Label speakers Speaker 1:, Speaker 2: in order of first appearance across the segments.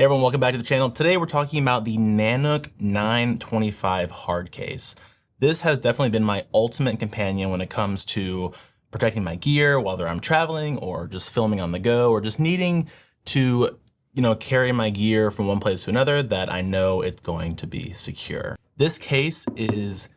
Speaker 1: Hey everyone, welcome back to the channel. Today we're talking about the Nanuk 925 hard case. This has definitely been my ultimate companion when it comes to protecting my gear, whether I'm traveling or just filming on the go or just needing to, carry my gear from one place to another that I know it's going to be secure. This case is,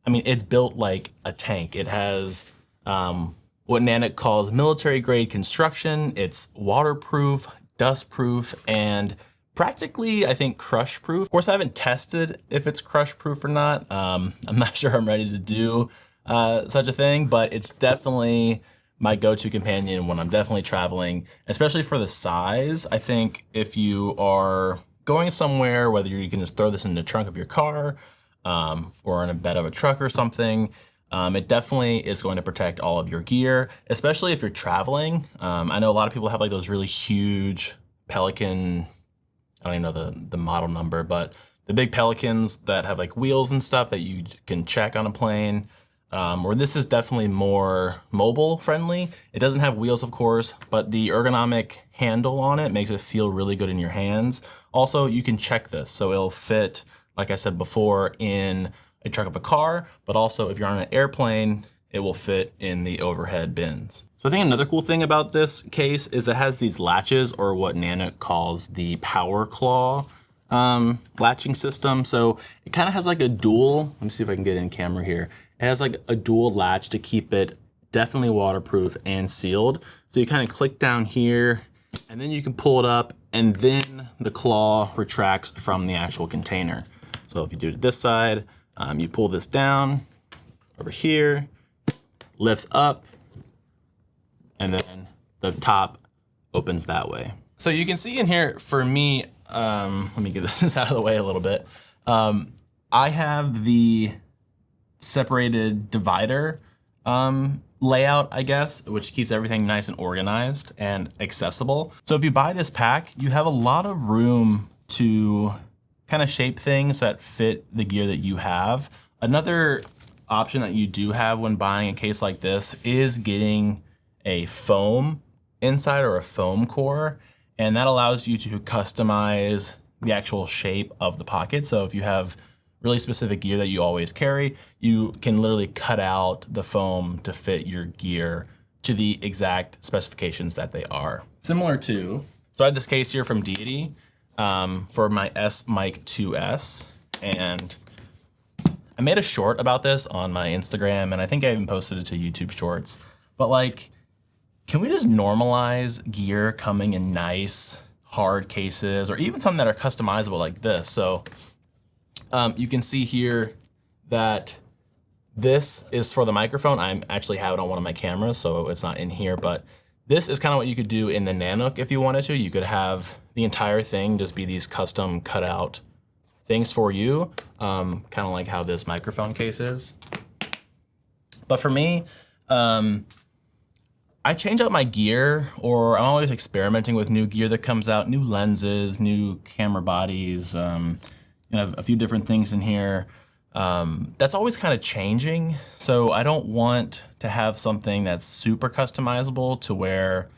Speaker 1: it's built like a tank. It has what Nanuk calls military grade construction. It's waterproof, dustproof, and practically, I think, crush proof. Of course, I haven't tested if it's crush proof or not. I'm not sure I'm ready to do such a thing, but it's definitely my go-to companion when I'm definitely traveling, especially for the size. I think if you are going somewhere, whether you can just throw this in the trunk of your car or in a bed of a truck or something, it definitely is going to protect all of your gear, especially if you're traveling. I know a lot of people have like those really huge Pelican, I don't even know the model number, but the big Pelicans that have like wheels and stuff that you can check on a plane. Or this is definitely more mobile friendly. It doesn't have wheels, of course, but the ergonomic handle on it makes it feel really good in your hands. Also, you can check this, so it'll fit, like I said before, in a trunk of a car, but also if you're on an airplane, it will fit in the overhead bins. So I think another cool thing about this case is it has these latches, or what Nanuk calls the PowerClaw latching system. So it kind of has like a dual, let me see if I can get in camera here. It has like a dual latch to keep it definitely waterproof and sealed. So you kind of click down here and then you can pull it up, and then the claw retracts from the actual container. So if you do it this side, you pull this down over here, lifts up, and then the top opens that way. So you can see in here, for me, let me get this out of the way a little bit. I have the separated divider layout, I guess, which keeps everything nice and organized and accessible. So if you buy this pack, you have a lot of room to kind of shape things that fit the gear that you have. Another option that you do have when buying a case like this is getting a foam inside or a foam core, and that allows you to customize the actual shape of the pocket. So if you have really specific gear that you always carry, you can literally cut out the foam to fit your gear to the exact specifications that they are. Similar to, so I have this case here from Deity for my S Mic 2S, and I made a short about this on my Instagram, and I think I even posted it to YouTube Shorts. But like, can we just normalize gear coming in nice, hard cases, or even some that are customizable like this? So you can see here that this is for the microphone. I actually have it on one of my cameras, so it's not in here, but this is kind of what you could do in the Nanuk if you wanted to. You could have the entire thing just be these custom cutout things for you, kind of like how this microphone case is. But for me, I change out my gear, or I'm always experimenting with new gear that comes out, new lenses, new camera bodies, a few different things in here. That's always kind of changing. So I don't want to have something that's super customizable to where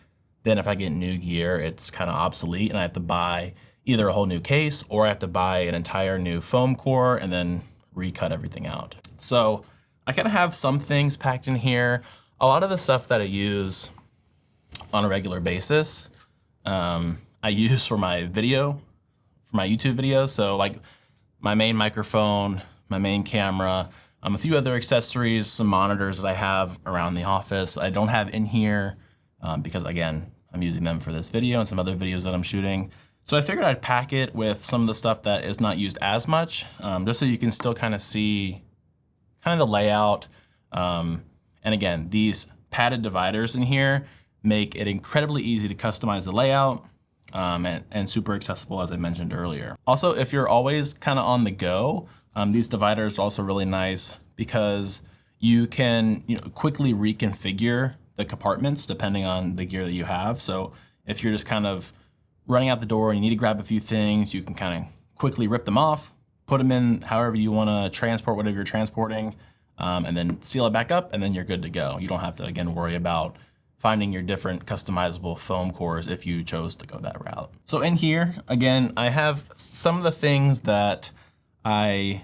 Speaker 1: then if I get new gear, it's kind of obsolete and I have to buy either a whole new case or I have to buy an entire new foam core and then recut everything out. So I kind of have some things packed in here. A lot of the stuff that I use on a regular basis, I use for my YouTube videos. So like my main microphone, my main camera, a few other accessories, some monitors that I have around the office. I don't have in here because again, I'm using them for this video and some other videos that I'm shooting. So I figured I'd pack it with some of the stuff that is not used as much, just so you can still kind of see kind of the layout. And again, these padded dividers in here make it incredibly easy to customize the layout and super accessible, as I mentioned earlier. Also, if you're always kind of on the go, these dividers are also really nice because you can quickly reconfigure the compartments depending on the gear that you have. So if you're just kind of running out the door and you need to grab a few things, you can kind of quickly rip them off, put them in however you want to transport whatever you're transporting, and then seal it back up, and then you're good to go. You don't have to, again, worry about finding your different customizable foam cores if you chose to go that route. So in here, again, I have some of the things that I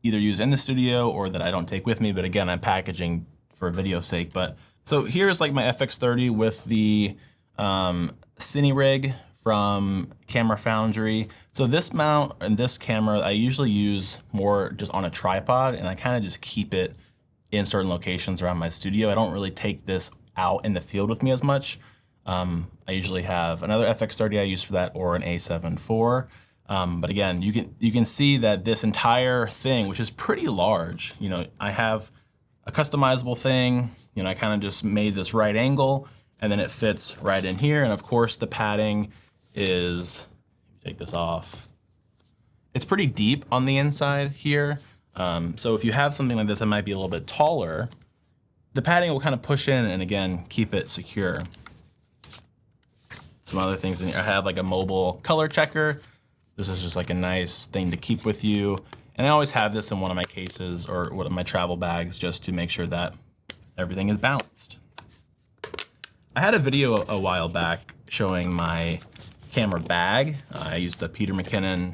Speaker 1: either use in the studio or that I don't take with me, but again, I'm packaging for video's sake. But so here's like my FX30 with the Cine rig from Camera Foundry. So this mount and this camera, I usually use more just on a tripod, and I kind of just keep it in certain locations around my studio. I don't really take this out in the field with me as much. I usually have another FX30 I use for that, or an A7 IV. But again, you can see that this entire thing, which is pretty large, you know, I have a customizable thing, you know, I kind of just made this right angle, and then it fits right in here. And of course the padding is, take this off, it's pretty deep on the inside here. So if you have something like this that might be a little bit taller, the padding will kind of push in and again, keep it secure. Some other things in here, I have like a mobile color checker. This is just like a nice thing to keep with you. And I always have this in one of my cases or one of my travel bags just to make sure that everything is balanced. I had a video a while back showing my camera bag. I used the Peter McKinnon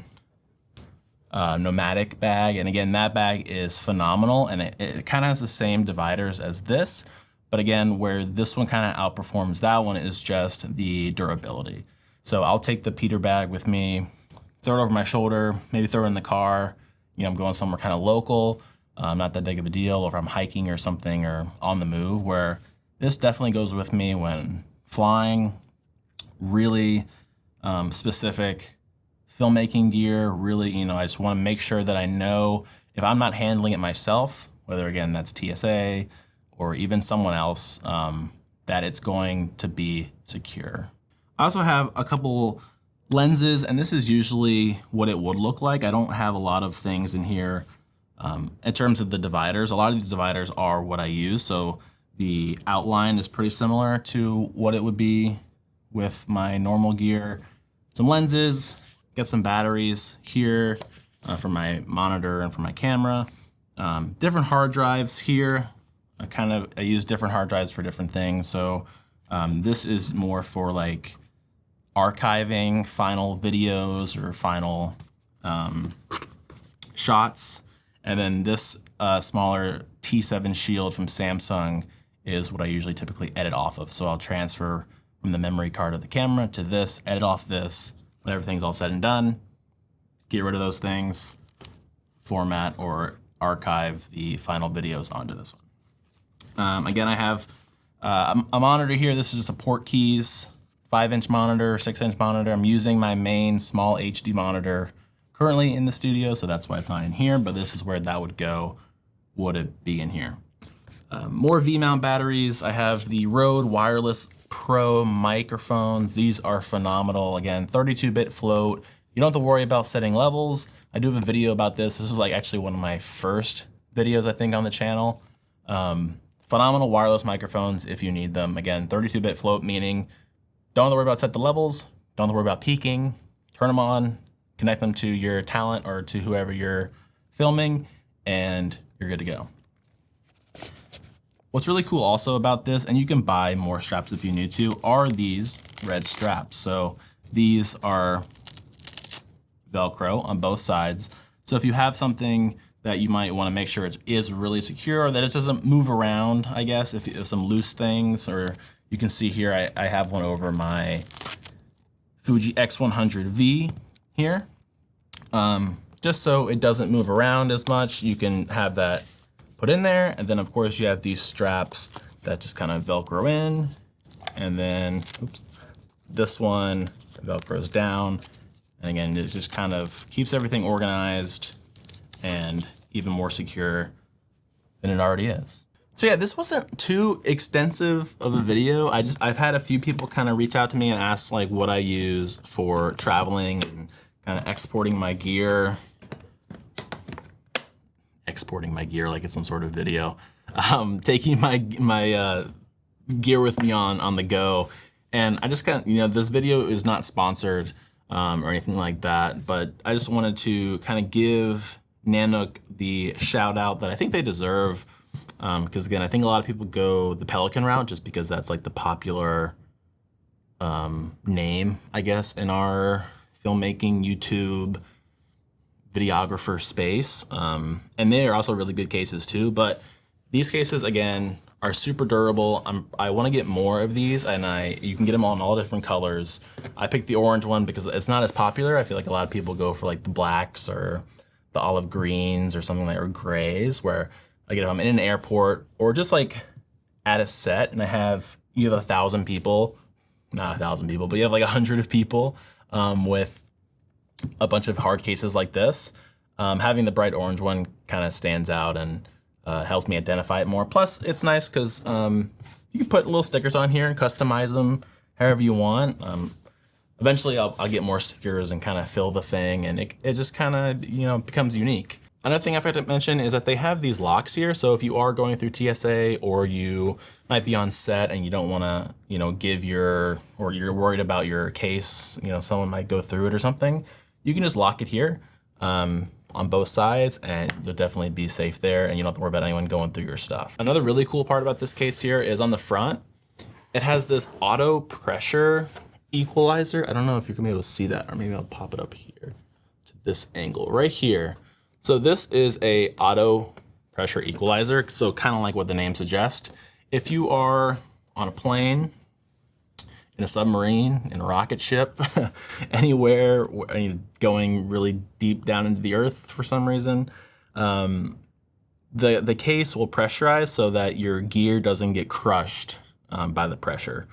Speaker 1: Nomadic bag, and again, that bag is phenomenal, and it kind of has the same dividers as this, but again, where this one kind of outperforms that one is just the durability. So I'll take the Peter bag with me, throw it over my shoulder, maybe throw it in the car. You know, I'm going somewhere kind of local, not that big of a deal, or if I'm hiking or something or on the move, where this definitely goes with me when flying, really specific filmmaking gear, really, you know, I just want to make sure that I know if I'm not handling it myself, whether again that's TSA or even someone else, that it's going to be secure. I also have a couple lenses, and this is usually what it would look like. I don't have a lot of things in here in terms of the dividers. A lot of these dividers are what I use, so the outline is pretty similar to what it would be with my normal gear. Some lenses, get some batteries here for my monitor and for my camera. Different hard drives here. I use different hard drives for different things. So this is more for like archiving final videos or final shots. And then this smaller T7 Shield from Samsung is what I usually typically edit off of. So I'll transfer from the memory card of the camera to this, edit off this, when everything's all said and done, get rid of those things, format or archive the final videos onto this one. Again, I have a monitor here. This is just a port keys, 5-inch monitor, 6-inch monitor. I'm using my main small HD monitor currently in the studio, so that's why it's not in here, but this is where that would go, would it be in here. More V-mount batteries. I have the Rode Wireless Pro microphones. These are phenomenal. Again, 32-bit float. You don't have to worry about setting levels. I do have a video about this. This was like actually one of my first videos, I think, on the channel. Phenomenal wireless microphones if you need them. Again, 32-bit float, meaning don't have to worry about set the levels, don't have to worry about peaking, turn them on, connect them to your talent or to whoever you're filming, and you're good to go. What's really cool also about this, and you can buy more straps if you need to, are these red straps. So these are Velcro on both sides. So if you have something that you might want to make sure it is really secure, or that it doesn't move around, I guess, if some loose things, or you can see here, I have one over my Fuji X100V here. Just so it doesn't move around as much, you can have that put in there, and then of course you have these straps that just kind of Velcro in, and then this one Velcros down, and again it just kind of keeps everything organized and even more secure than it already is. So yeah, this wasn't too extensive of a video. I've had a few people kind of reach out to me and ask like what I use for traveling and kind of exporting my gear. Exporting my gear like it's some sort of video. Taking my gear with me on the go. And I just kind of, this video is not sponsored or anything like that, but I just wanted to kind of give Nanuk the shout out that I think they deserve. Because again, I think a lot of people go the Pelican route just because that's like the popular name, I guess, in our filmmaking, YouTube, videographer space. And they are also really good cases too, but these cases, again, are super durable. I want to get more of these, and you can get them all in all different colors. I picked the orange one because it's not as popular. I feel like a lot of people go for like the blacks or the olive greens or something like, or grays, where again, if I'm in an airport or just like at a set and you have 1,000 people, not 1,000 people, but you have like 100 of people with a bunch of hard cases like this, having the bright orange one kind of stands out and helps me identify it more. Plus, it's nice because you can put little stickers on here and customize them however you want. Eventually, I'll get more stickers and kind of fill the thing, and it just kind of becomes unique. Another thing I forgot to mention is that they have these locks here. So if you are going through TSA or you might be on set and you don't want to give or you're worried about your case, someone might go through it or something, you can just lock it here on both sides, and you'll definitely be safe there, and you don't have to worry about anyone going through your stuff. Another really cool part about this case here is on the front, it has this auto pressure equalizer. I don't know if you're gonna be able to see that, or maybe I'll pop it up here to this angle right here. So this is a auto pressure equalizer. So kind of like what the name suggests. If you are on a plane, in a submarine, in a rocket ship, anywhere going really deep down into the earth for some reason, the case will pressurize so that your gear doesn't get crushed by the pressure.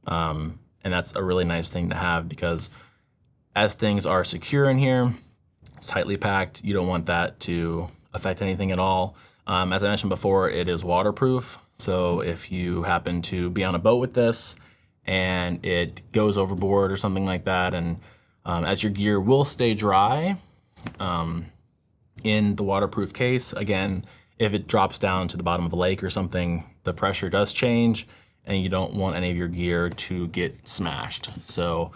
Speaker 1: And that's a really nice thing to have, because as things are secure in here, it's tightly packed, you don't want that to affect anything at all. As I mentioned before, it is waterproof. So if you happen to be on a boat with this, and it goes overboard or something like that, and as your gear will stay dry in the waterproof case, again, if it drops down to the bottom of a lake or something, the pressure does change, and you don't want any of your gear to get smashed. So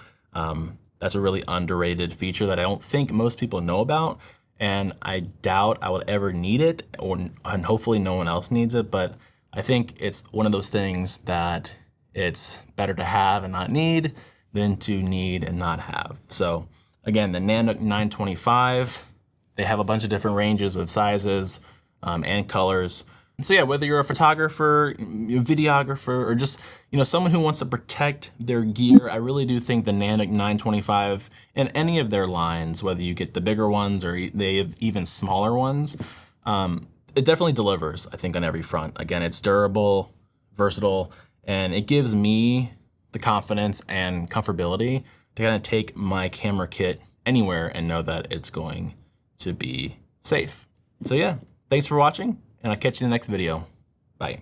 Speaker 1: that's a really underrated feature that I don't think most people know about, and I doubt I would ever need it, and hopefully no one else needs it, but I think it's one of those things that it's better to have and not need than to need and not have. So again, the Nanuk 925, they have a bunch of different ranges of sizes and colors. So yeah, whether you're a photographer, videographer, or just someone who wants to protect their gear, I really do think the Nanuk 925 and any of their lines, whether you get the bigger ones or they have even smaller ones, it definitely delivers, I think, on every front. Again, it's durable, versatile, and it gives me the confidence and comfortability to kind of take my camera kit anywhere and know that it's going to be safe. So yeah, thanks for watching, and I'll catch you in the next video. Bye.